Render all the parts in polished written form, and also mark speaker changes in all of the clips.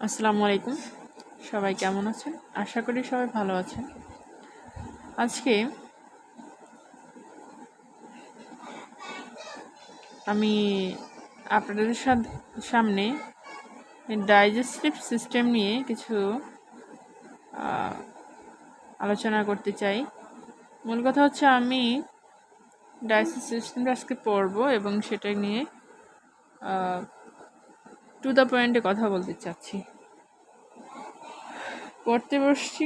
Speaker 1: আসসালামু আলাইকুম। সবাই কেমন আছেন? আশা করি সবাই ভালো আছেন। আজকে আমি আপনাদের সামনে ডাইজেস্টিভ সিস্টেম নিয়ে কিছু আলোচনা করতে চাই। মূল কথা হচ্ছে আমি ডাইজেস্টিভ সিস্টেমটা আজকে পড়ব এবং সেটা নিয়ে টু দ্য পয়েন্টে কথা বলতে চাচ্ছি। পড়তে বসছি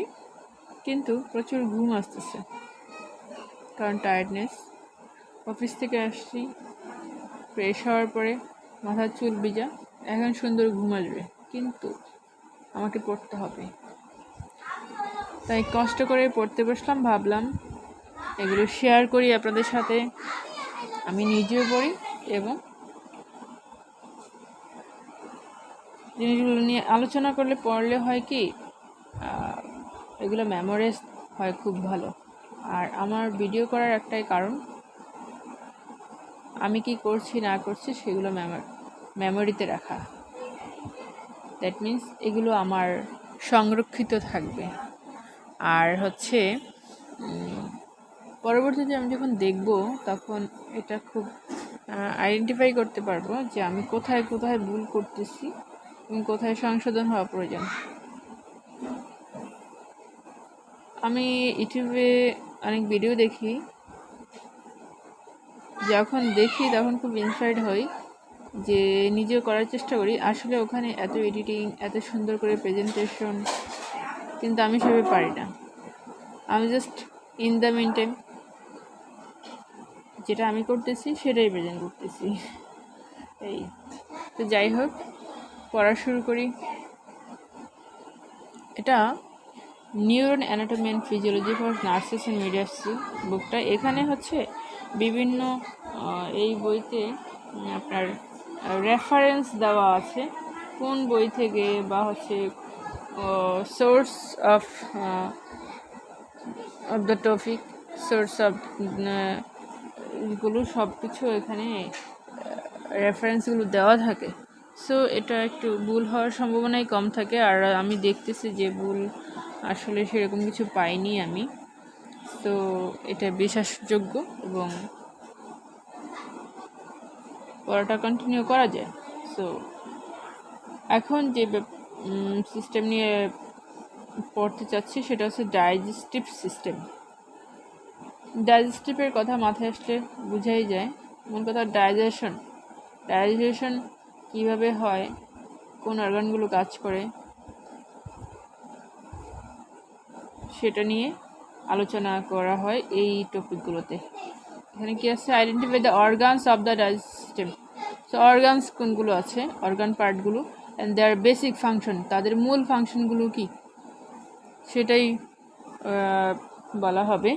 Speaker 1: কিন্তু প্রচুর ঘুম আসতেছে, কারণ টায়ার্ডনেস। অফিস থেকে আসছি, ফ্রেশ হওয়ার পরে মাথার চুল ভিজা, এখন সুন্দর ঘুম আসবে, কিন্তু আমাকে পড়তে হবে। তাই কষ্ট করে পড়তে বসলাম, ভাবলাম এগুলো শেয়ার করি আপনাদের সাথে। আমি নিজেও পড়ি এবং জিনিসগুলো নিয়ে আলোচনা করলে পড়লে হয় কি, এগুলো মেমোরাইজ হয় খুব ভালো। আর আমার ভিডিও করার একটাই কারণ, আমি কি করছি না করছি সেগুলো মেমোরিতে রাখা। দ্যাট মিন্স এগুলো আমার সংরক্ষিত থাকবে। আর হচ্ছে পরবর্তীতে আমি যখন দেখব তখন এটা খুব আইডেন্টিফাই করতে পারবো যে আমি কোথায় কোথায় ভুল করতেছি এবং কোথায় সংশোধন হওয়া প্রয়োজন। আমি ইউটিউবে অনেক ভিডিও দেখি, যখন দেখি তখন খুব ইন্সপায়ার্ড হই, যে নিজেও করার চেষ্টা করি। আসলে ওখানে এত এডিটিং, এত সুন্দর করে প্রেজেন্টেশন, কিন্তু আমি সেভাবে পারি না। আমি just in the mean time যেটা আমি করতেছি সেটাই প্রেজেন্ট করতেছি। এই তো যাই হোক, পড়া শুরু করি। এটা neuron anatomy and physiology for nurses and midwifery বুকটা। এখানে হচ্ছে বিভিন্ন এই বইতে আপনার রেফারেন্স দেওয়া আছে, কোন বই থেকে বা হচ্ছে source of the topic, source of এগুলো সব কিছু এখানে রেফারেন্সগুলো দেওয়া থাকে। সো এটা একটু ভুল হওয়ার সম্ভাবনাই কম থাকে। আর আমি দেখতেছি যে ভুল আসলে সেরকম কিছু পাইনি আমি, তো এটা বিশ্বাসযোগ্য এবং পড়াটা কন্টিনিউ করা যায়। সো এখন যে সিস্টেম নিয়ে পড়তে চাচ্ছি সেটা হচ্ছে ডাইজেস্টিভ সিস্টেম। ডাইজেস্টিভের কথা মাথায় আসলে বোঝাই যায়, মূল কথা ডাইজেশন কীভাবে হয়, কোন অর্গানগুলো কাজ করে, সেটা নিয়ে আলোচনা করা হয় এই টপিকগুলোতে। এখানে কি আছে, identify the organs of the digestive system. So organs কোনগুলো আছে, অর্গান পার্টগুলো, অ্যান্ড দেয়ার বেসিক ফাংশন, তাদের মূল ফাংশনগুলো কি সেটাই বলা হবে।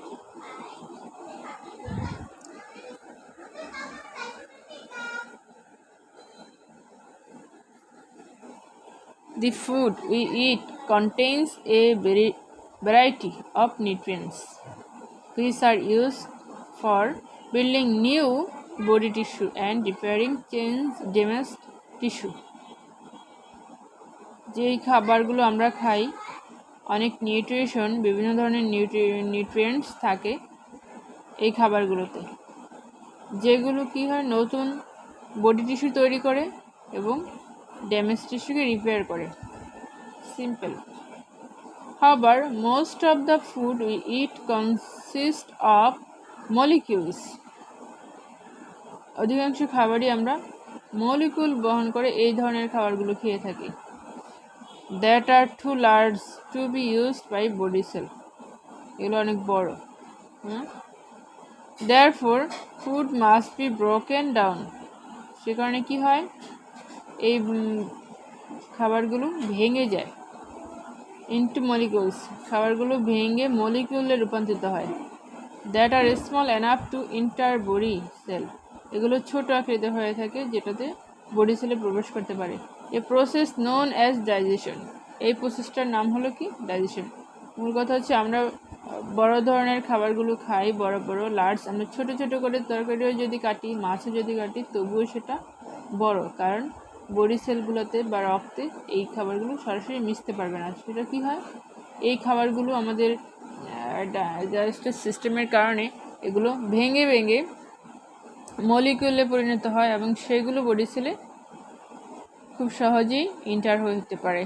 Speaker 1: The food we eat contains a variety of nutrients which are used for building new body tissue and repairing damaged tissue. যেই খাবারগুলো আমরা খাই, অনেক বিভিন্ন ধরনের নিউট্রিয়েন্টস থাকে এই খাবারগুলোতে, যেগুলো কি হয়, নতুন বডি টিস্যু তৈরি করে এবং ড্যামেজ টিস্যুকে রিপেয়ার করে। Simple. However, most of the food we eat consists of molecules. অধিকাংশ খাবারই আমরা মলিকিউল বহন করে এই ধরনের খাবারগুলো খেয়ে থাকি। That are too large to be used by body cell. এগুলো অনেক বড়। Therefore, food must be broken down. সে কারণে কি হয়, এই খাবারগুলো ভেঙে যায় into molecules, খাবারগুলো ভেঙে মলিকিউলে রূপান্তরিত হয়। That are small enough to enter body cell. এগুলো ছোট আকৃতিতে হয়ে থাকে যেটাতে বডি সেলে প্রবেশ করতে পারে। A process known as digestion. এই প্রসেসটার নাম হলো কি, ডাইজেশন। মূল কথা হচ্ছে আমরা বড় ধরনের খাবারগুলো খাই, বড় বড় লার্জ। আমরা ছোট ছোট করে তরকারিও যদি কাটি, মাছও যদি কাটি, তবুও সেটা বড়, কারণ বডি সেলগুলোতে বা রক্তে এই খাবারগুলো সরাসরি মিশতে পারবে না। সেটা কি হয়, এই খাবারগুলো আমাদের ডাইজেস্টিভ সিস্টেমের কারণে এগুলো ভেঙে ভেঙে মলিকিউলে পরিণত হয় এবং সেগুলো বডি সেলে খুব সহজেই ইন্টার হতে পারে।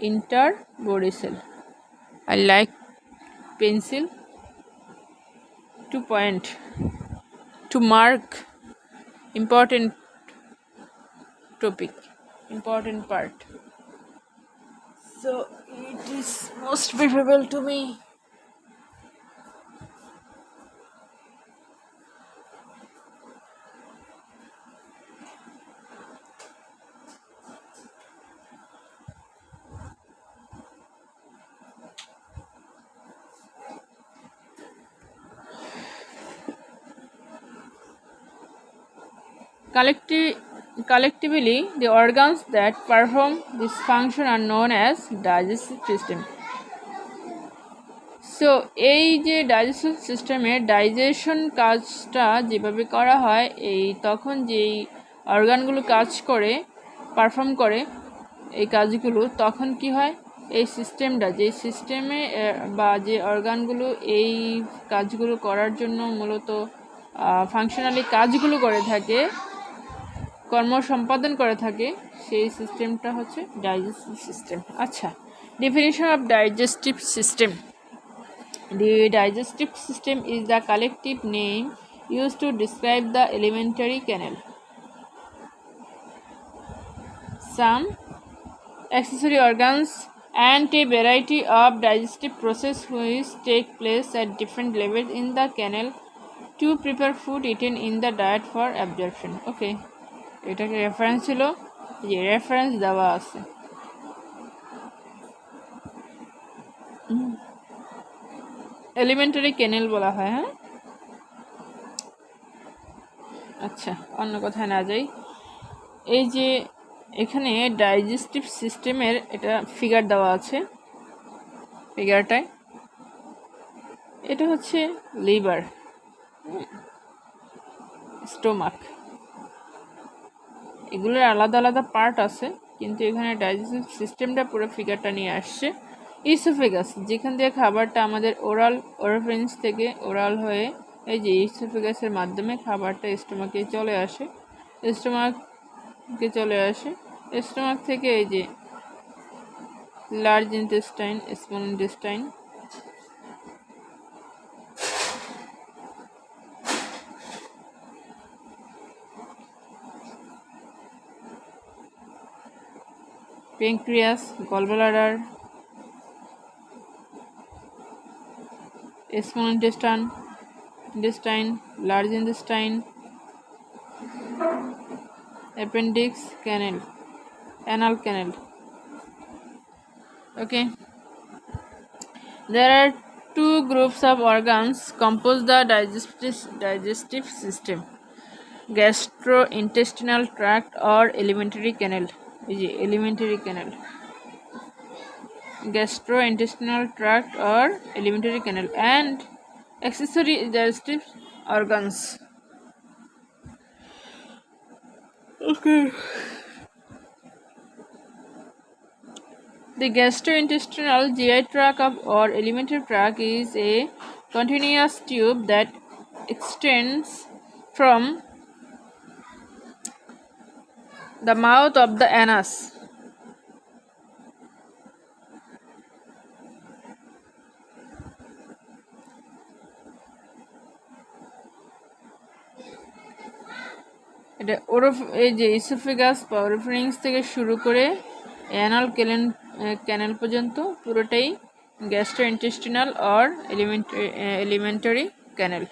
Speaker 1: Inter body cell. I like pencil to point, to mark important topic, important part. So it is most preferable to me. Collectively, the organs that perform this function are known as digestive system. So এই যে digestion সিস্টেমের digestion কাজটা যেভাবে করা হয়, এই তখন যেই অর্গানগুলো কাজ করে পারফর্ম করে এই কাজগুলো, তখন কি হয়, এই সিস্টেমটা যে সিস্টেমে বা যে অর্গানগুলো এই কাজগুলো করার জন্য মূলত ফাংশনালি কাজগুলো করে থাকে, কর্ম সম্পাদন করে থাকে, সেই সিস্টেমটা হচ্ছে ডাইজেস্টিভ সিস্টেম। আচ্ছা, definition of digestive system. The digestive system is the collective name used to describe the alimentary canal, some accessory organs, and a variety of digestive processes which take place at different levels in the canal to prepare food eaten in the diet for absorption. Okay, এটাকে reference ছিল, যে reference দেওয়া আছে। Elementary ক্যানেল বলা হয়। হ্যাঁ, আচ্ছা, অন্য কথায় না যাই। এই যে এখানে ডাইজেস্টিভ সিস্টেমের এটা ফিগার দেওয়া আছে, ফিগারটায় এটা হচ্ছে লিভার, স্টোমাক, এগুলোর আলাদা আলাদা পার্ট আছে, কিন্তু এখানে ডাইজেস্টিভ সিস্টেমটা পুরো ফিগারটা নিয়ে আসছে। ইসোফেগাস, যেখান থেকে খাবারটা আমাদের ওরোফেন্স থেকে ওরাল হয়ে এই যে ইসোফেগাসের মাধ্যমে খাবারটা স্টোমাকে চলে আসে, স্টোমাক থেকে এই যে large intestine, small intestine, pancreas, gallbladder, small intestine, large intestine, appendix, canal, anal canal. Okay, there are two groups of organs compose the digestive system: gastrointestinal tract or alimentary canal. Alimentary canal, gastrointestinal tract or alimentary canal, and accessory digestive organs. Okay, the gastrointestinal GI tract or alimentary tract is a continuous tube that extends from the mouth of the anus এটা এই যে oesophagus বা oropharynx থেকে শুরু করে anal canal পর্যন্ত পুরোটাই gastrointestinal or alimentary canal.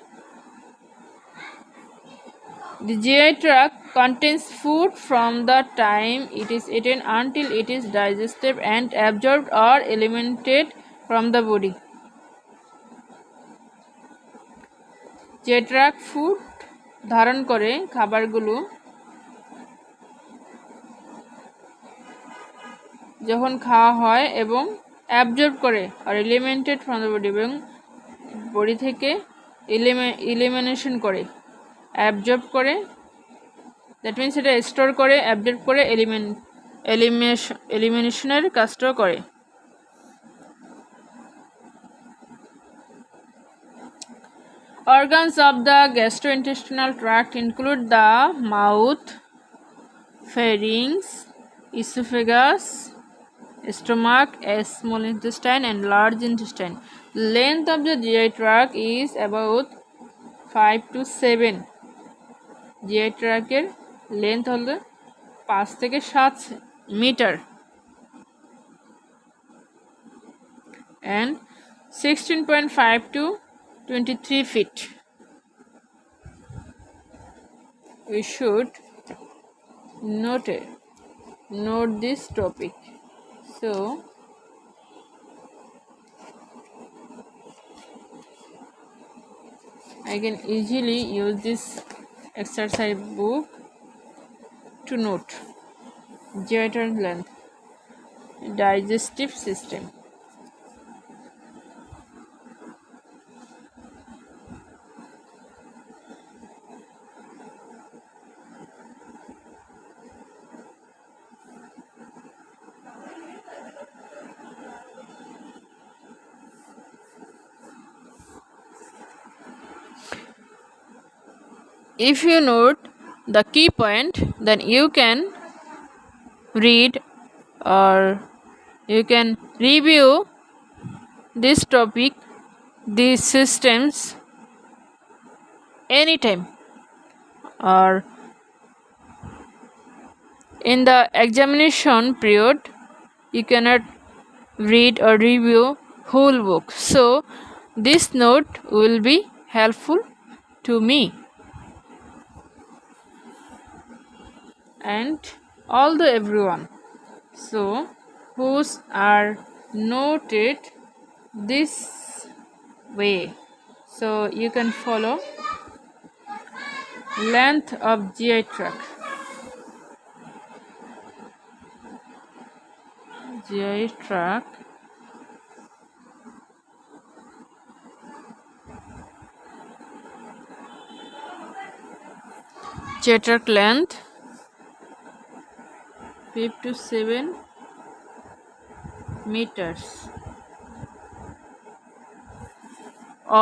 Speaker 1: The GI tract contains food from the time it is eaten until it is digested and absorbed or eliminated from the body. GI tract food ধারণ করে খাবারগুলো যখন খাওয়া হয় এবং absorb করে আর এলিমেন্টেড ফ্রম দ্য বডি, এবং body থেকে এলিমিনেশন করে, অ্যাবজর্ব করে দ্যাট মিনস এটা স্টোর করে আপডেট করে এলিমিনেশনের কাজটাও করে। Organs of the gastrointestinal tract include the mouth, pharynx, esophagus, stomach, small intestine, and large intestine. Length of the GI tract is about 5 to 7. GI tract এর length হলো 5 থেকে 7 metre and 16.5 to 23 feet. We should note this topic. So I can easily use this exercise book to note GI tract length, digestive system. If you note the key point, then you can read or you can review this topic, these systems anytime, or in the examination period you cannot read or review whole book. So this note will be helpful to me and all the everyone. So whose are noted this way, so you can follow length of GI tract. GI tract length 5 to 7 meters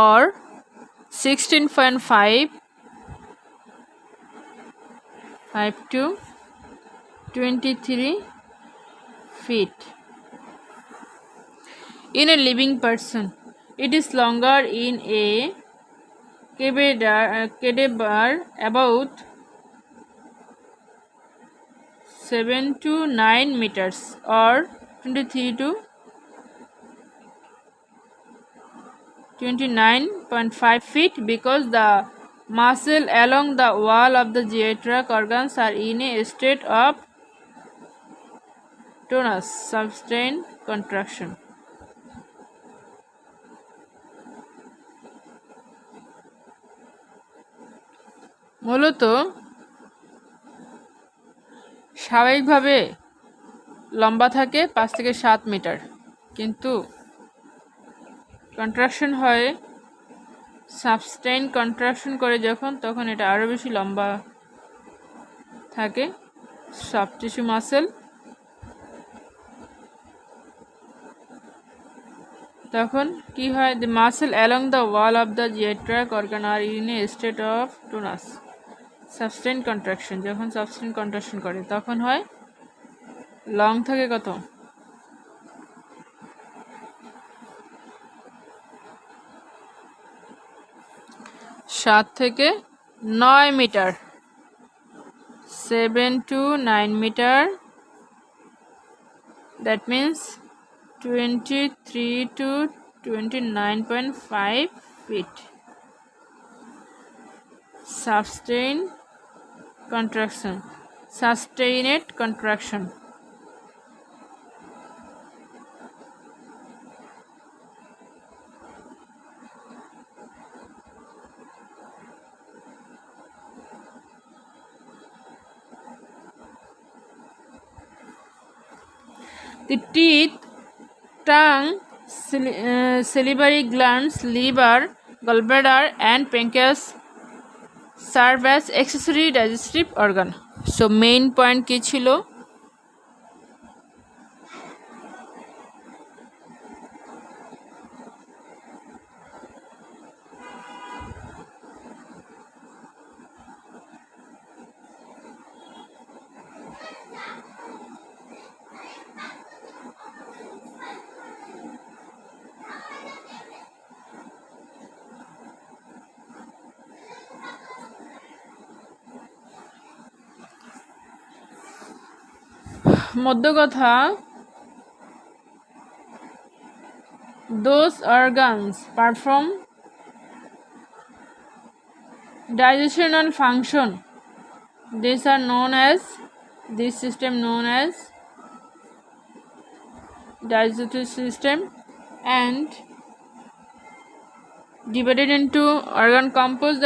Speaker 1: or 16.5 to 23 feet. In a living person, it is longer in a cadaver about 7 to 9 meters or 23 to 29.5 feet because the muscle along the wall of the GI tract organs are in a state of tonus, sustained contraction. মূলত স্বাভাবিকভাবে লম্বা থাকে 5 থেকে 7 metre, কিন্তু contraction হয়, সাবস্টেইন contraction করে যখন, তখন এটা আরও বেশি লম্বা থাকে। সফট টিস্যু মাসেল তখন কি হয়, the muscle along the wall of the GI tract organ are in a state of tonus, sustained contraction. যখন সাবস্টেইন কন্ট্রাকশন করে তখন হয় লং থাকে কত, 7 থেকে 9 metre, 7 to 9 meter, that means 23 to 29.5 feet. Sustained contraction, sustained contraction. The teeth, tongue, salivary glands, liver, gallbladder, and pancreas serve as accessory digestive organ. So main point কি ছিল? মধ্য কথা, those organs perform digestional function. These are known as, this system known as digestive system, and divided into organ composed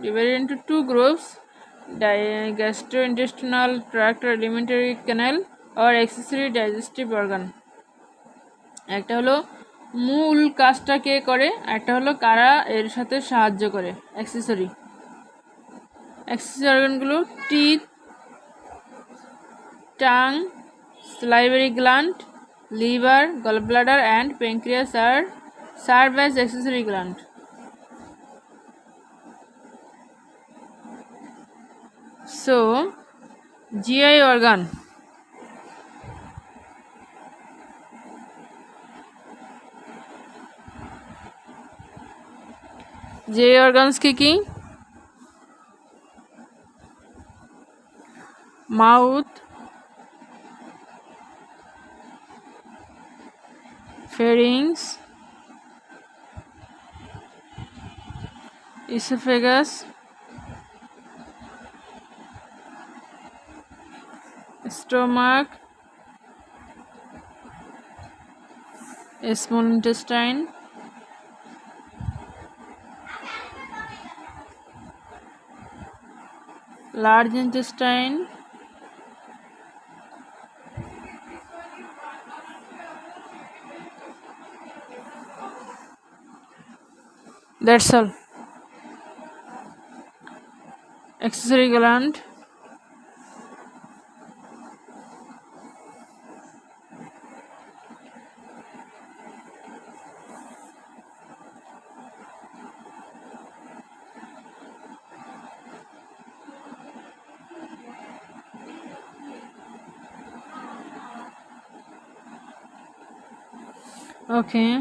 Speaker 1: divided into two groups: gastrointestinal tract or alimentary canal or accessory digestive organ. একটা হলো মূল কাজটা কে করে, একটা হলো কারা এর সাথে সাহায্য করে, অ্যাক্সেসরি অর্গানগুলো teeth, tongue, salivary gland, liver, gallbladder and pancreas are serve as accessory gland. So GI organ, GI organs কি? Mouth, pharynx, esophagus, stomach, small intestine, large intestine, that's all. Accessory gland, okay.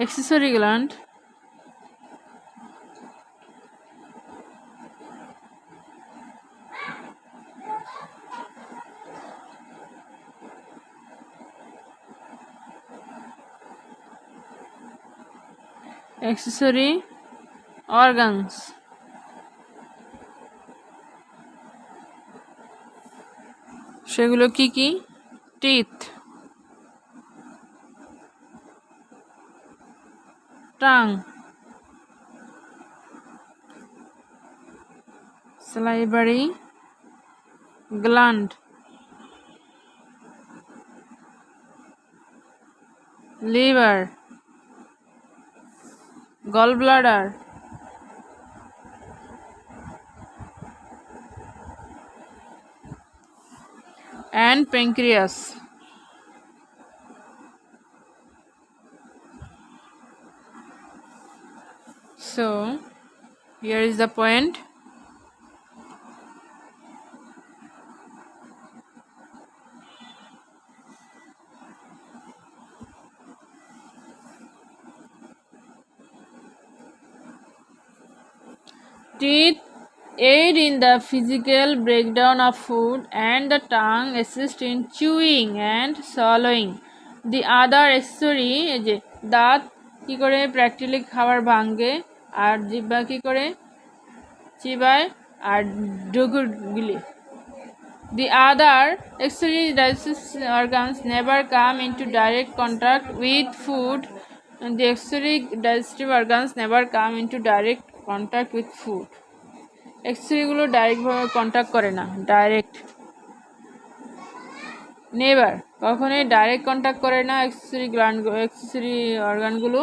Speaker 1: Accessory gland, accessory organs, সেগুলো কি? Teeth, tongue, salivary gland, liver, gallbladder, and pancreas. So here is the point. Teeth aid in the physical breakdown of food and the tongue assist in chewing and swallowing. The other accessory, যে দাঁত কি করে practically খাবার ভাঙে, আর জিহ্বা কি করে চিবায় আর ডুগুর গিলে. The other accessory digestive organs never come into direct contact with food. And the accessory digestive organs never come into direct contact with food. অ্যাক্সেসরিগুলো ডাইরেক্টভাবে কন্ট্যাক্ট করে না, ডাইরেক্ট নেভার, কখনোই ডাইরেক্ট কন্ট্যাক্ট করে না অ্যাক্সেসরি অর্গানগুলো।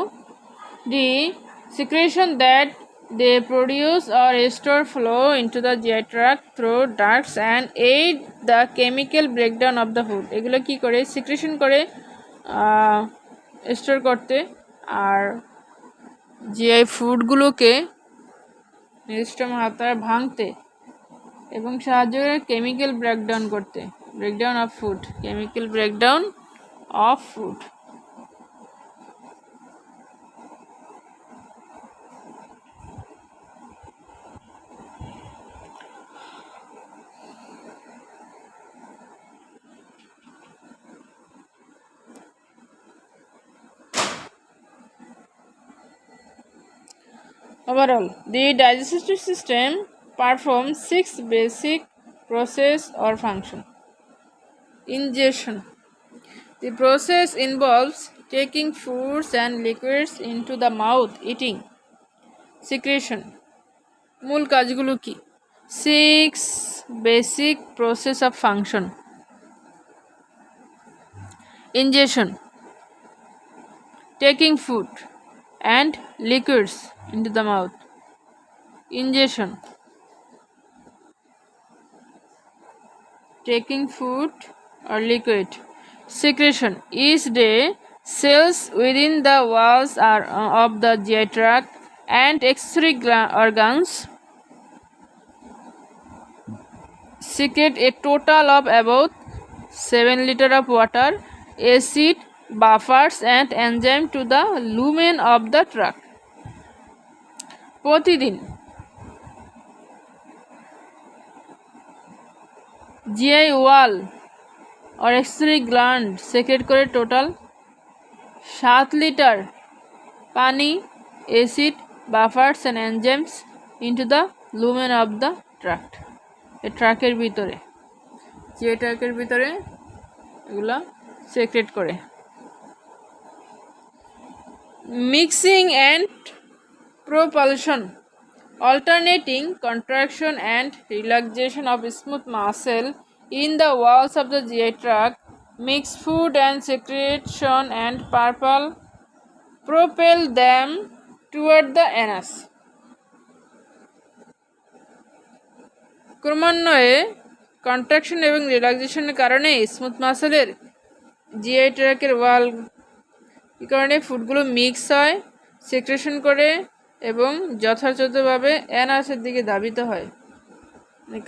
Speaker 1: The secretion that they produce or store flow into the GI tract through ducts and aid the chemical breakdown of the food. এগুলো কি করে সিক্রেশন করে স্টোর করতে আর জিআই ফুডগুলোকে নির্দিষ্ট মাত্রায় ভাঙতে এবং সাহায্য করে কেমিক্যাল ব্রেকডাউন করতে breakdown of food chemical breakdown of food Overall, the digestive system performs 6 basic process or function. Ingestion. The process involves taking foods and liquids into the mouth, eating. Secretion. মূল কাজগুলো কি 6 basic process of function. Ingestion. Taking food and liquids into the mouth. Ingestion. Taking food or liquid. Secretion. Each day, cells within the walls of the GI tract and accessory organs secrete a total of about 7 liters of water, acid, buffers and enzyme to the lumen of the tract. প্রতিদিন GI wall or accessory gland secrete করে total 7 litre পানি, acid, বাফার্স and enzymes into the lumen of the tract. এই ট্রাকের ভিতরে GI ট্রাকের ভিতরে এগুলা secret করে। Mixing and propulsion. Alternating contraction and relaxation of smooth muscle in the walls of the GI tract mix food and secretion and propel them toward the anus. ক্রমান্বয়ে contraction এবং রিল্যাক্সেশনের কারণে স্মুথ মাসেলের জিআই ট্র্যাকের ওয়াল কারণে ফুডগুলো mix হয়, secretion করে এবং যথাযথভাবে অ্যানাসের দিকে ধাবিত হয়,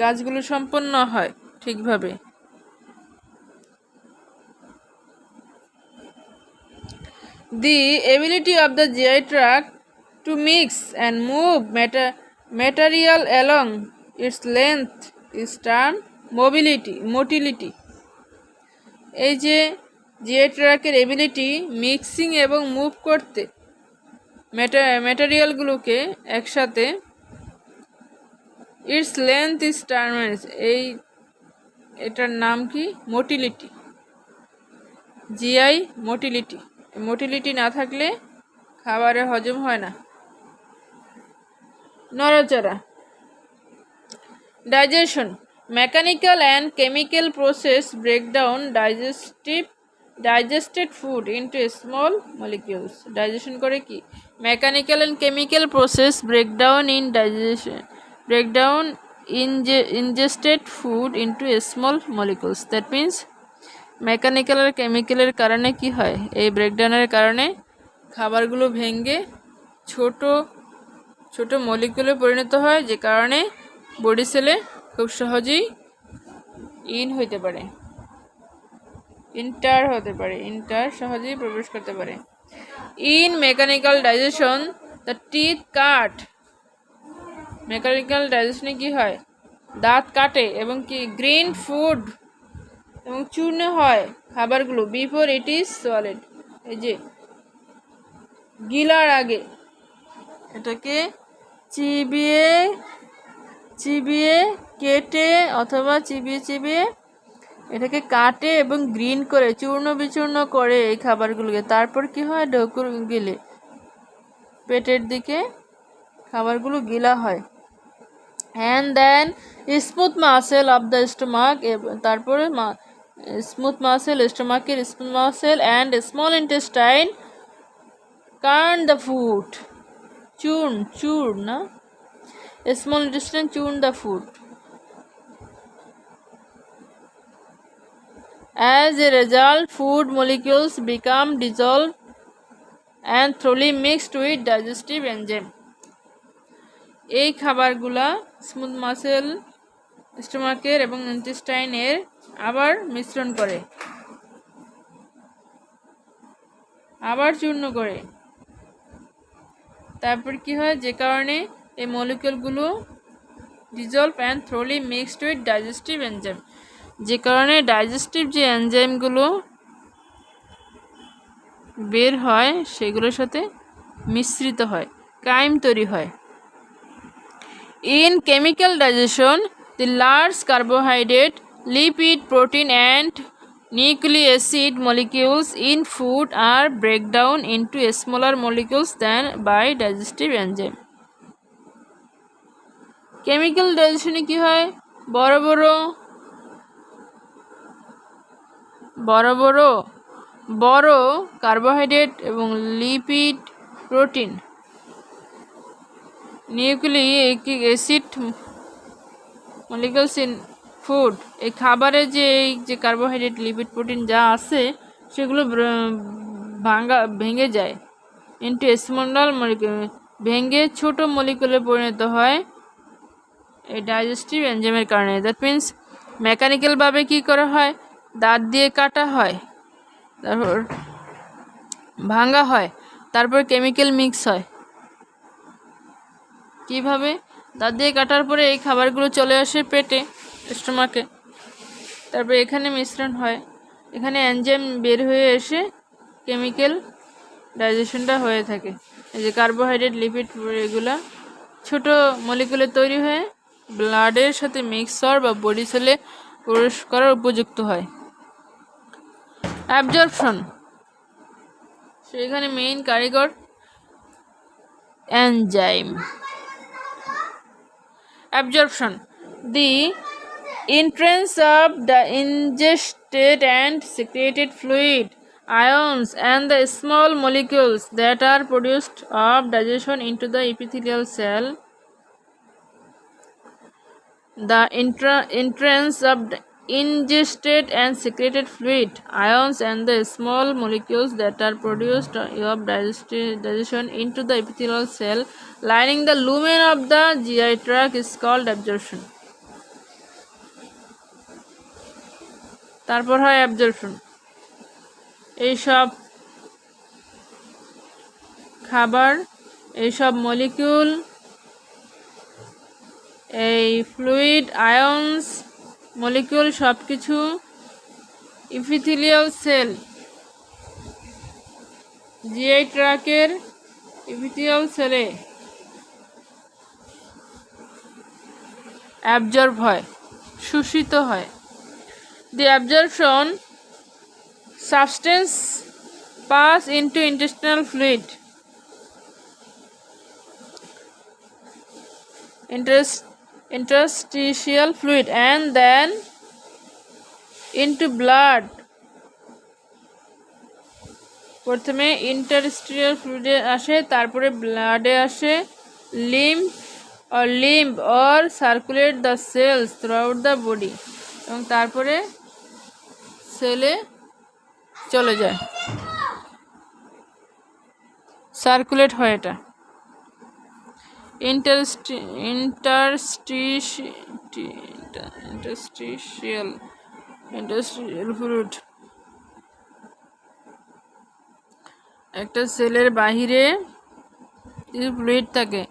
Speaker 1: কাজগুলো সম্পন্ন হয় ঠিকভাবে। The ability of the GI tract to mix and move material along its length is termed motility. এই যে জিআই ট্র্যাকের এবিলিটি মিক্সিং এবং মুভ করতে ম্যাটেরিয়ালগুলোকে একসাথে, ইটস লেন্থ ইজ টার্মেন্স, এটার নাম কি মোটিলিটি, জিআই মোটিলিটি। মোটিলিটি না থাকলে খাবারে হজম হয় না। নড়াচড়া। Digestion. Mechanical and chemical process breakdown digested food into small molecules. Digestion করে কি mechanical and chemical process breakdown ingested food into small molecules. That means mechanical আর কেমিক্যালের কারণে কি হয়, এই ব্রেকডাউনের কারণে খাবারগুলো ভেঙে ছোট ছোট মলিকুলে পরিণত হয়, যে কারণে বডি সেলে খুব সহজেই ইন্টার সহজেই প্রবেশ করতে পারে। In mechanical digestion the teeth cut. Mechanical ডাইজেশনে কি হয়, দাঁত কাটে এবং কি গ্রিন ফুড এবং চূর্ণ হয় খাবারগুলো বিফোর ইট ইজ সলিড। এই যে গিলার আগে এটাকে চিবিয়ে কেটে অথবা চিবিয়ে এটাকে কাটে এবং গ্রিন করে চূর্ণ বিচূর্ণ করে এই খাবারগুলোকে, তারপর কি হয় ঢোকুর গিলে পেটের দিকে খাবারগুলো গিলা হয়। And then smooth muscle of the stomach, তারপরে স্মুথ মাসেল স্টোমাকের smooth muscle and small intestine churn the food, চূর্ণ না, small intestine churn the food. As a result, food molecules become dissolved and thoroughly mixed with digestive enzyme. এই খাবারগুলা smooth muscle, স্টোমাকের এবং ইন্টেস্টাইনের আবার মিশ্রণ করে, আবার চূর্ণ করে। তারপর কি হয়, যে কারণে এই মলিকিউলগুলো dissolve and thoroughly mixed with digestive enzyme, যে কারণে ডাইজেস্টিভ যে এনজাইমগুলো বের হয় সেগুলোর সাথে মিশ্রিত হয়, কাইম তৈরি হয়। In chemical digestion, the large carbohydrate, lipid, protein and nucleic acid molecules in food are break down into smaller molecules than by digestive enzyme. Chemical digestion কি হয়, বড় বড় কার্বোহাইড্রেট এবং lipid, protein, nucleic acid molecules in food, এই খাবারে যে carbohydrate, lipid, protein যা আছে সেগুলো ভেঙে যায় ইনটু স্মল মলিকিউল, ভেঙে ছোট মলিকিউলে পরিণত হয় এই ডাইজেস্টিভ এনজাইমের কারণে। দ্যাট মিন্স মেকানিক্যালভাবে কী করা হয়, দাঁত দিয়ে কাটা হয়, তারপর ভাঙা হয়, তারপর কেমিক্যাল মিক্স হয়। কিভাবে, দাঁত দিয়ে কাটার পরে এই খাবারগুলো চলে আসে পেটে, স্টোমাকে, তারপরে এখানে মিশ্রণ হয়, এখানে এনজাইম বের হয়ে এসে কেমিক্যাল ডাইজেশনটা হয়ে থাকে। এই যে কার্বোহাইড্রেট, লিপিড, এগুলা ছোট মলিকুলে তৈরি হয়ে ব্লাডের সাথে মিক্স হওয়ার বা বডি সেলে প্রবেশ করার উপযুক্ত হয়। অ্যাবজর্পশন, সেখানে মেইন কারিগর enzyme. Absorption, the entrance of the ingested and secreted fluid, ions and the small molecules that are produced of digestion into the epithelial cell. The entrance of the ingested and secreted fluid, ions and the small molecules that are produced of digestion into the epithelial cell lining the lumen of the GI tract is called absorption. তারপর হয় absorption, এইসব খাবার, এইসব molecule, এই fluid, আয়ন্স, molecule সব কিছু epithelial sell, GI ট্র্যাকের epithelial সেলে অ্যাবজর্ব হয়, শোষিত হয়। The absorption substance pass into intestinal fluid, interstitial fluid and then into blood. প্রথমে ইন্টারস্টিশিয়াল ফ্লুইডে আসে, তারপরে ব্লাডে আসে, limb or circulate the cells throughout the body, এবং তারপরে সেলে চলে যায়, সার্কুলেট হয়। এটা ইন্টারস্টিশিয়াল ফ্লুইড, একটা সেলের বাহিরে ফ্লুইড থাকে,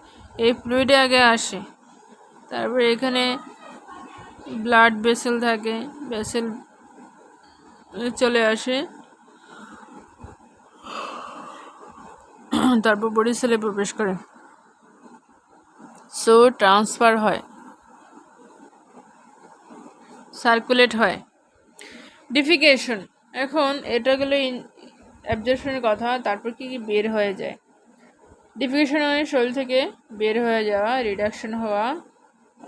Speaker 1: এই ফ্লুইডে আগে আসে, তারপরে এখানে ব্লাড ভেসেল থাকে, ভেসেল চলে আসে, তারপর বডি সেলে প্রবেশ করে, সো ট্রান্সফার হয়, সার্কুলেট হয়। ডিফিকেশন, এখন এটা গেল অ্যাবজর্পশনের কথা। তারপর কি বের হয়ে যায়, ডিফিকেশন মানে শরীর থেকে বের হয়ে যাওয়া, রিডাকশন হওয়া,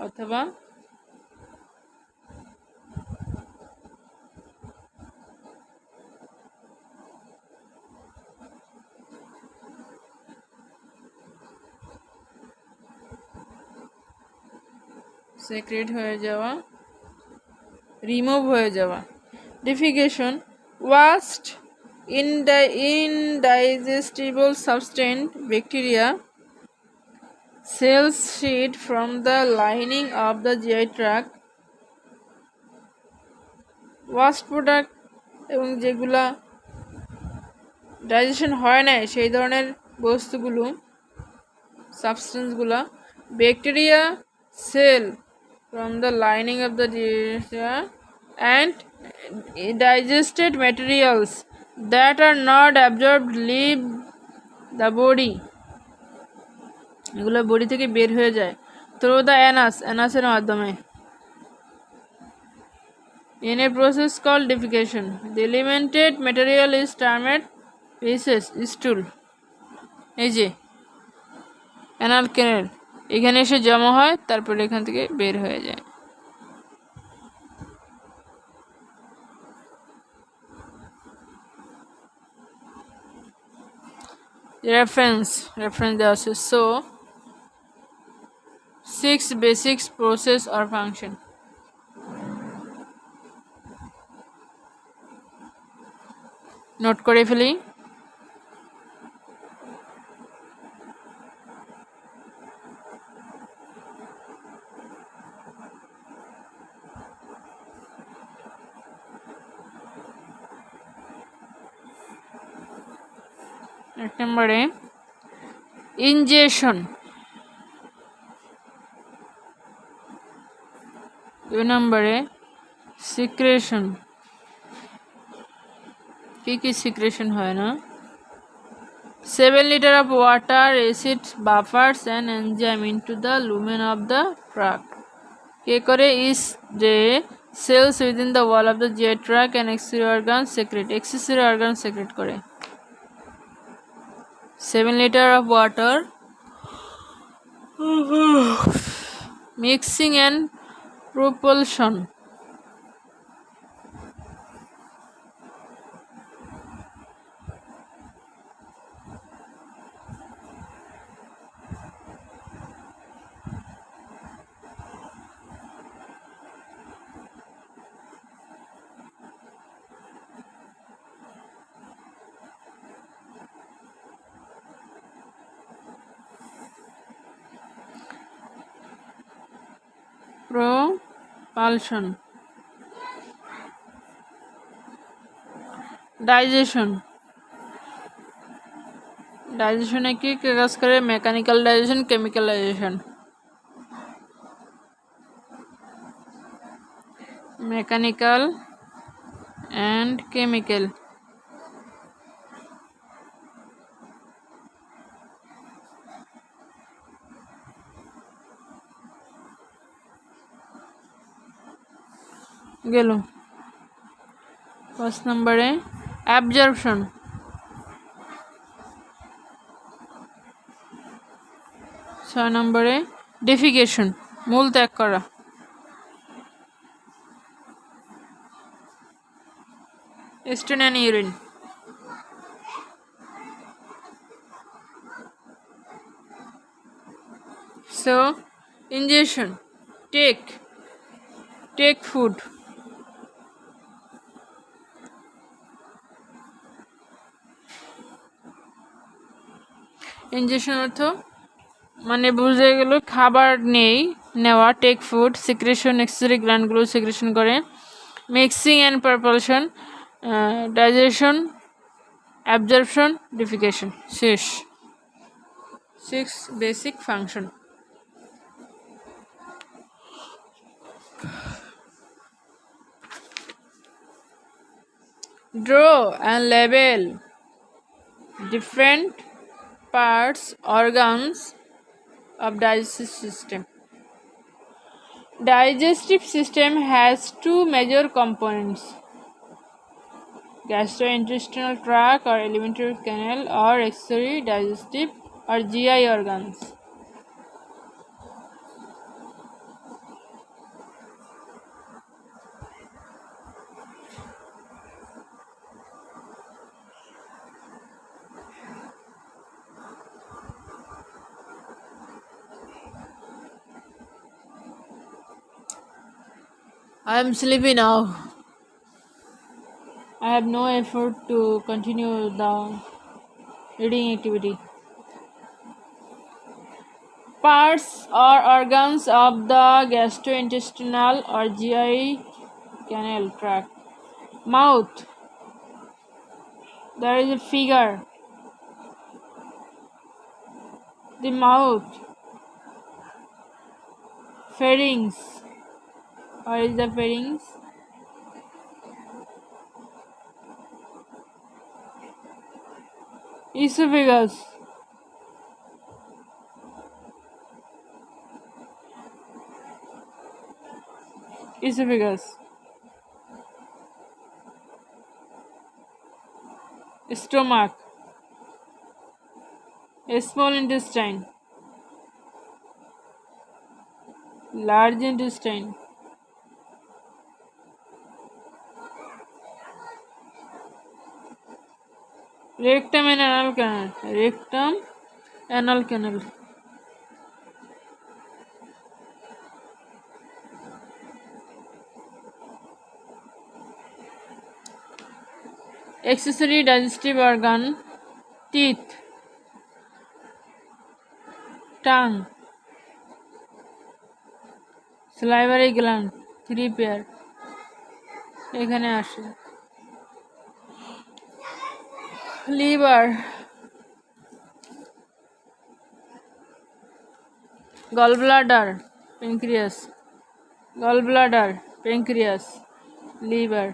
Speaker 1: অথবা সেক্রেট হয়ে যাওয়া, রিমুভ হয়ে যাওয়া। Defecation, waste indigestible substance, bacteria, cells shed from the lining of the GI tract, waste product এবং যেগুলা ডাইজেশন হয় না সেই ধরনের বস্তুগুলো, সাবস্টেন্সগুলো, bacteria, cell from the lining of the and digested materials that are not absorbed leave the body, এগুলো body থেকে বের হয়ে যায় থ্রু দ্য অ্যানাসের মাধ্যমে। In a process called defecation, the eliminated material is termed feces, stool। এই যে anal ক্যানেল, এখানে এসে জমা হয়, তারপরে এখান থেকে বের হয়ে যায়। রেফারেন্স দেওয়া আছে। So 6 basic process or function. Note করে ফেলি। এক নম্বরে ইনজেকশন, 2 নম্বরে সিক্রেশন, কি সিক্রেশন হয় না, 7 litre of water, acid, buffers and enzyme into the lumen of the tract. কে করে? ইজ যে cells within the wall of the GI tract and accessory organ secrete, accessory organ secrete করে। 7 litre of water, mixing and propulsion, propulsion, digestion, ডাইজেশনে কি কাজ করে? Mechanical digestion, chemical digestion. Mechanical and chemical. গেল। 5 নম্বরে absorption, 6 নম্বরে defecation, মূল ত্যাগ করা। Stone and urine. So ingestion, take food, ingestion অর্থ মানে বুঝে গেল খাবার নেওয়া। টেক ফুড, সিক্রেশন, এক্সেসরি গ্ল্যান্ডগুলো সিক্রেশন করে। Mixing and propulsion, digestion, absorption, defecation. শেষ। 6 basic function. Draw and label different parts, organs of digestive system. Digestive system has 2 major components: gastrointestinal tract or alimentary canal, or accessory digestive or GI organs. I am sleepy now. I have no effort to continue the reading activity. Parts or organs of the gastrointestinal or GI canal tract. Mouth. There is a figure. The mouth. Pharynx. Where is the pharynx? Esophagus. Esophagus. Stomach. Small intestine. Large intestine. Rectum and anal canal. Rectum, anal canal. Accessory digestive organ. Teeth. Tongue. Salivary gland. 3 pair. এখানে আসে। Liver. gallbladder, pancreas, gallbladder, pancreas, liver.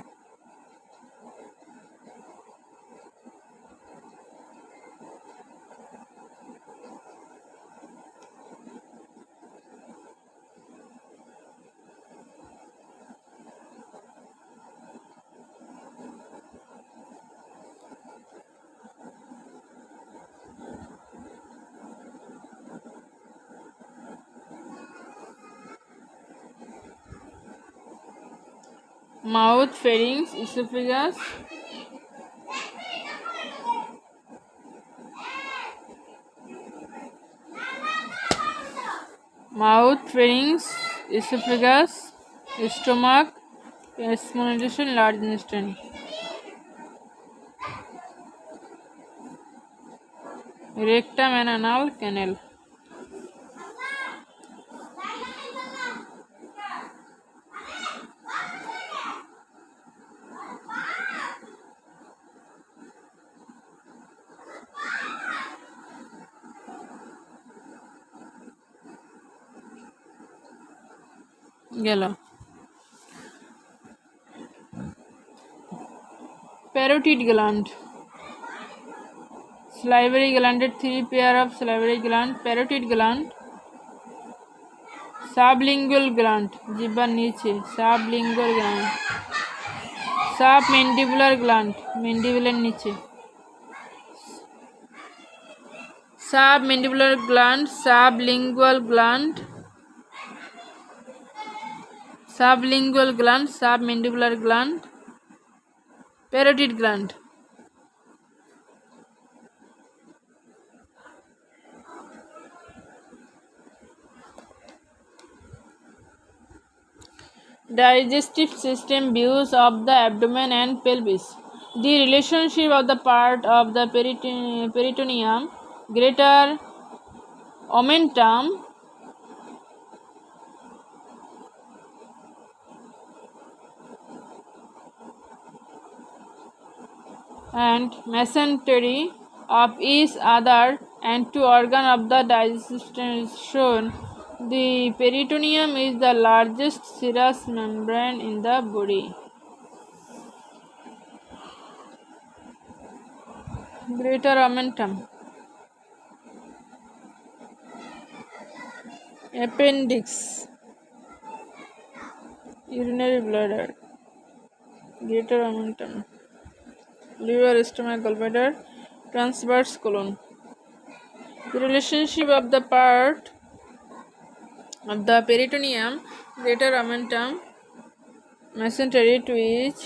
Speaker 1: Mouth, pharynx, esophagus, mouth, pharynx, esophagus, stomach, small intestine, large intestine. Rectum and anal canal. গেল। Parotid gland. Salivary glanded 3 pair of salivary gland. Parotid gland. Sublingual gland. জিহ্বার নিচে sublingual gland. Submandibular gland. Mandibular নিচে submandibular gland. Sublingual gland. Sublingual gland. Submandibular gland. Parotid gland. Digestive system views of the abdomen and pelvis. The relationship of the part of the peritoneum, greater omentum, and mesentery of each other and two organ of the digestion. The peritoneum is the largest serous membrane in the body. Greater omentum. Appendix. Urinary bladder. Greater omentum. Liver, stomach, gallbladder, transverse colon. The relationship of the part of the peritoneum, greater omentum, mesentery to each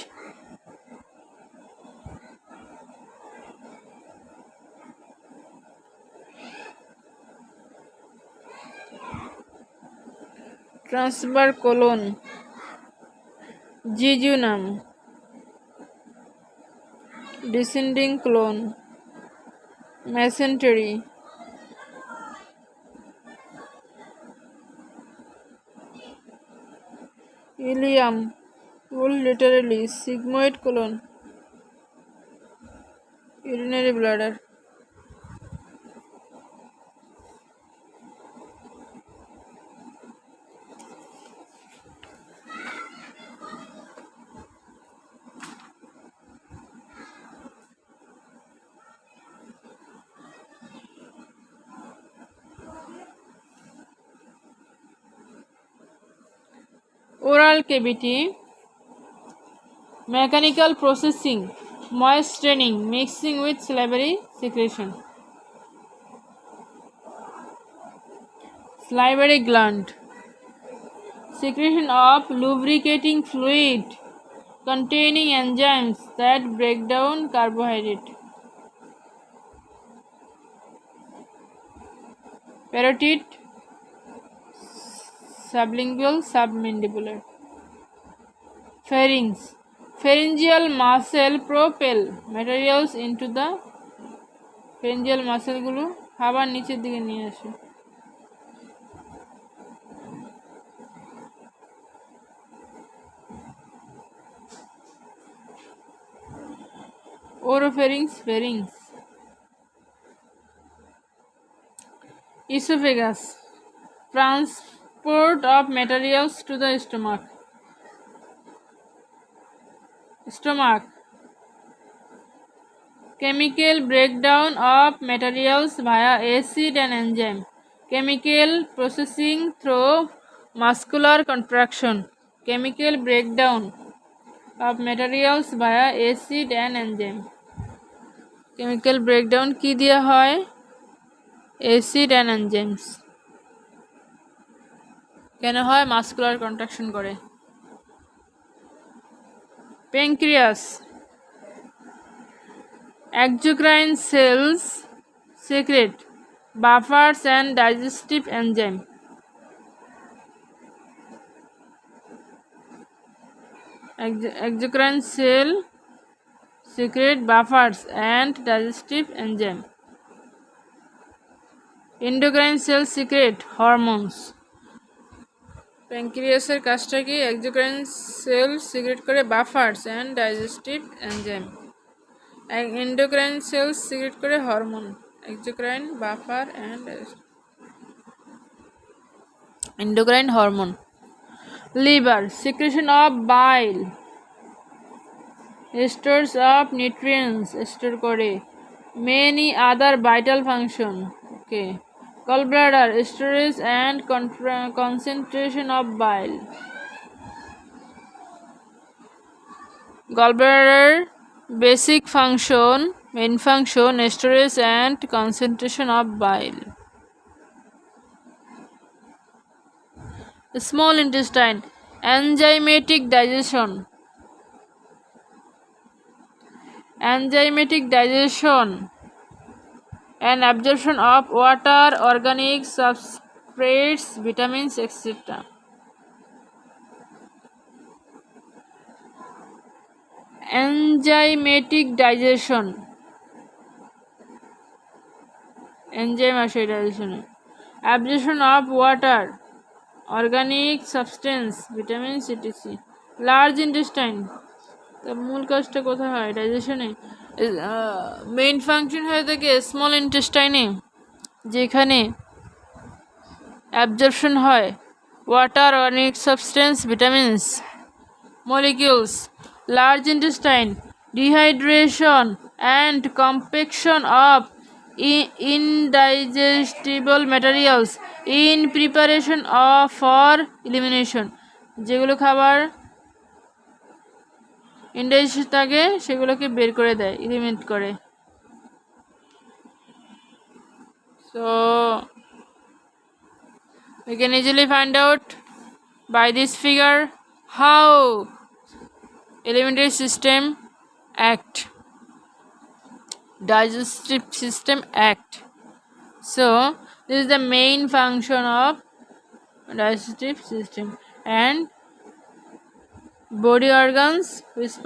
Speaker 1: transverse colon. jejunum, descending colon, mesentery, ileum, full literally, sigmoid colon, urinary bladder. Oral cavity, mechanical processing, moist straining, mixing with salivary secretion. Salivary gland, secretion of lubricating fluid containing enzymes that break down carbohydrate. Parotid, sublingual, submandibular. Pharynx, pharyngeal muscle propel materials into the pharyngeal muscle গুলো খাবার নিচের দিকে নিয়ে আসে। Oropharynx, pharynx. Esophagus, transport of materials to the stomach. Stomach, chemical breakdown of materials via acid and enzyme. Chemical processing through muscular contraction. Chemical breakdown of materials via acid and enzyme. Chemical breakdown কি দিয়া হয়? Acid and enzymes. কেন হয়? Muscular contraction করে। Pancreas, exocrine cells secrete buffers and digestive enzyme. Exocrine cell secrete buffers and digestive enzyme. Endocrine cells secrete hormones. প্যানক্রিয়াসের কাজটা কি? Exocrine cell secrete করে buffers and digestive enzyme. Endocrine cells secrete করে hormone. Exocrine, buffer and endocrine hormone. Liver, secretion of bile, stores of nutrients store করে। Many other vital function. Okay. Gallbladder, storage and concentration of bile. Gallbladder, basic function, main function, storage and concentration of bile. Small intestine, enzymatic digestion. Enzymatic digestion and absorption of water, organic substrates, vitamins, etc. Enzymatic digestion, enzyme আসে digestion. Absorption of water, organic substance, vitamins, etc. Large intestine, মূল কাজটা কোথায় হয়? ডাইজেশনে। Main function হয়ে থাকে small ইন্টেস্টাইনে, যেখানে absorption হয় water, organic substance, vitamins, molecules. Large intestine, dehydration and compaction of indigestible materials in preparation for elimination. যেগুলো খাবার ইনডাইজেস্ট থাকে সেগুলোকে বের করে দেয়, এলিমিনেট করে। So we can easily find out by this figure how alimentary system act, digestive system act. So this is the main function of digestive system, and body organs, which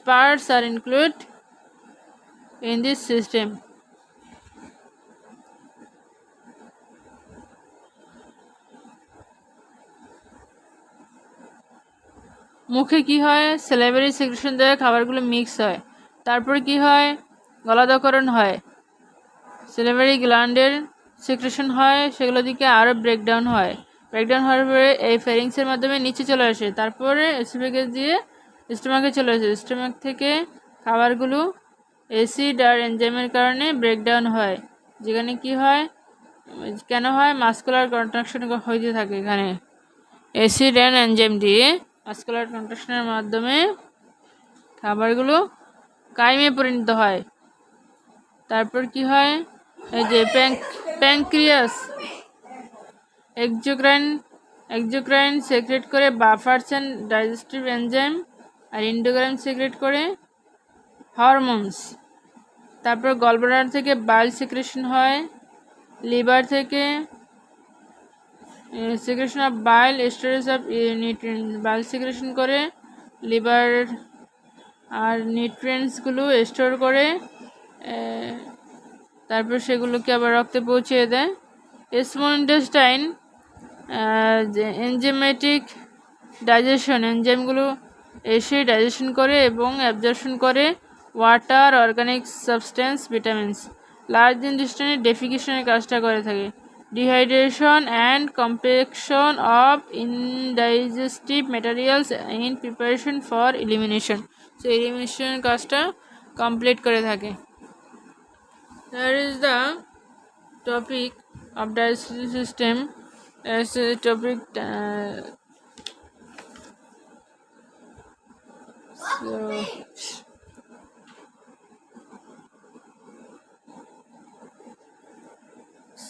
Speaker 1: parts are included in this system? মুখে কি হয়? Salivary secretion দ্বারা খাবারগুলো mix হয়। তারপর কি হয়? গলাধঃকরণ হয়, স্যালাইভারি গ্ল্যান্ডের সিক্রেশন হয়, সেগুলো দিকে আরও ব্রেকডাউন হওয়ার পরে এই ফেরিংসের মাধ্যমে নিচে চলে আসে, তারপরে এসোফেগাস দিয়ে স্টোমাকে চলে আসে। স্টোমাক থেকে খাবারগুলো অ্যাসিড আর এনজাইমের কারণে ব্রেকডাউন হয়, যেখানে কি হয়, কেন হয়? মাস্কুলার কন্ট্রাকশন হইতে থাকে। এখানে অ্যাসিড অ্যান্ড এনজাইম দিয়ে মাস্কুলার কন্ট্রাকশনের মাধ্যমে খাবারগুলো কাইমে পরিণত হয়। তারপর কি হয়? এই যে প্যাঙ্ক্রিয়াস এক্সোক্রাইন সেক্রেট করে বাফারস অ্যান্ড ডাইজেস্টিভ এনজাইম, আর এন্ডোক্রাইন সেক্রেট করে হরমোনস। তারপর গলব্লাডার থেকে বাইল সিক্রেশন হয়, লিভার থেকে secretion of bile, storage of nutrients, bile secretion করে লিভার আর নিউট্রিয়েন্টসগুলো স্টোর করে, তারপর সেগুলোকে আবার রক্তে পৌঁছে দেয়। স্মল ইন্টেস্টাইন এনজাইমেটিক ডাইজেশন, এনজাইমগুলো এসে ডাইজেশন করে এবং অ্যাবজর্পশন করে water, organic substance, vitamins. Large ইন্টেস্টাইনে ডেফিকেশনের কাজটা করে থাকে। Dehydration and compaction of indigestive materials in preparation for elimination, so এলিমিনেশনের কাজটা কমপ্লিট করে থাকে। That is the topic of digestive system. As a topic,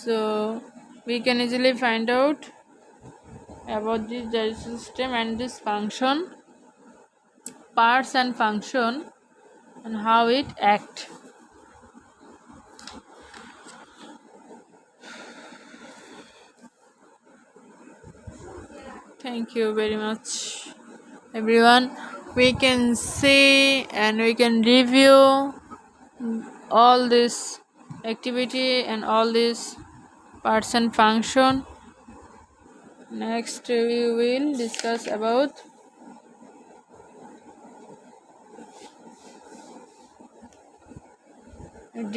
Speaker 1: so we can easily find out about this digestive system and this function, parts and function, and how it act. Thank you very much, everyone. We can see and we can review all this activity and all these parts and function. Next we will discuss about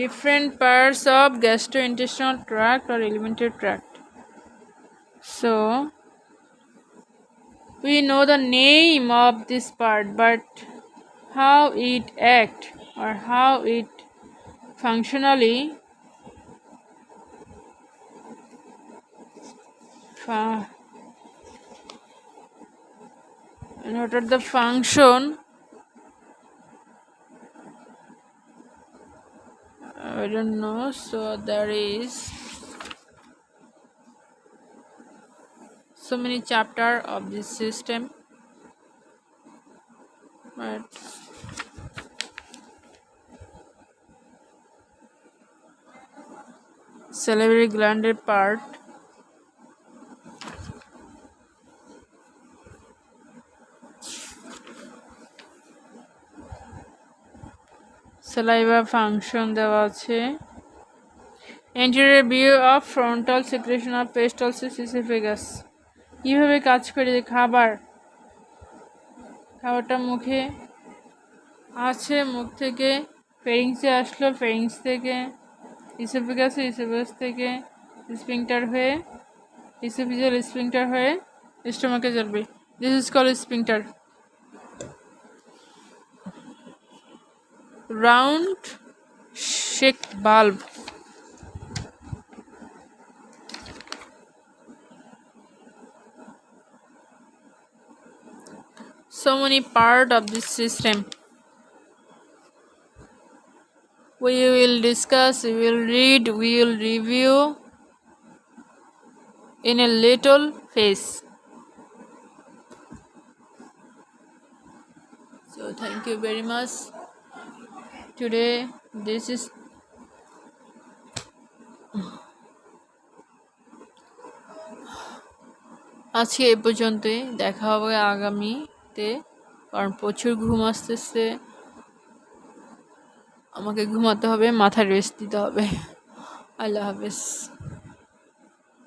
Speaker 1: different parts of gastrointestinal tract or alimentary tract. So we know the name of this part, but how it act or how it functionally and what are the function, I don't know. So there is so many chapter of this system, but salivary gland part, saliva function দেওয়া আছে। anterior view of frontal secretion of peristalsis esophagus, কিভাবে কাজ করে? খাবারটা মুখে আছে, মুখ থেকে ফেরিংসে আসলো, ফেরিংস থেকে ইসোফেগাস, ইসোফেগাস থেকে স্ফিংটার হয়ে ইসোফিজিয়াল স্ফিংটার হয়ে স্টোমাকে যাবে। This is called sphincter. Round shape valve, so many part of this system. We will discuss, we will read, we will review in a little phase. So thank you very much. Today this is আজকে এ পর্যন্তই, দেখা হবে আগামীতে, কারণ প্রচুর ঘুম আসতেছে, আমাকে ঘুমাতে হবে, মাথা রেস্ট দিতে হবে। আল্লাহ হাফেজ।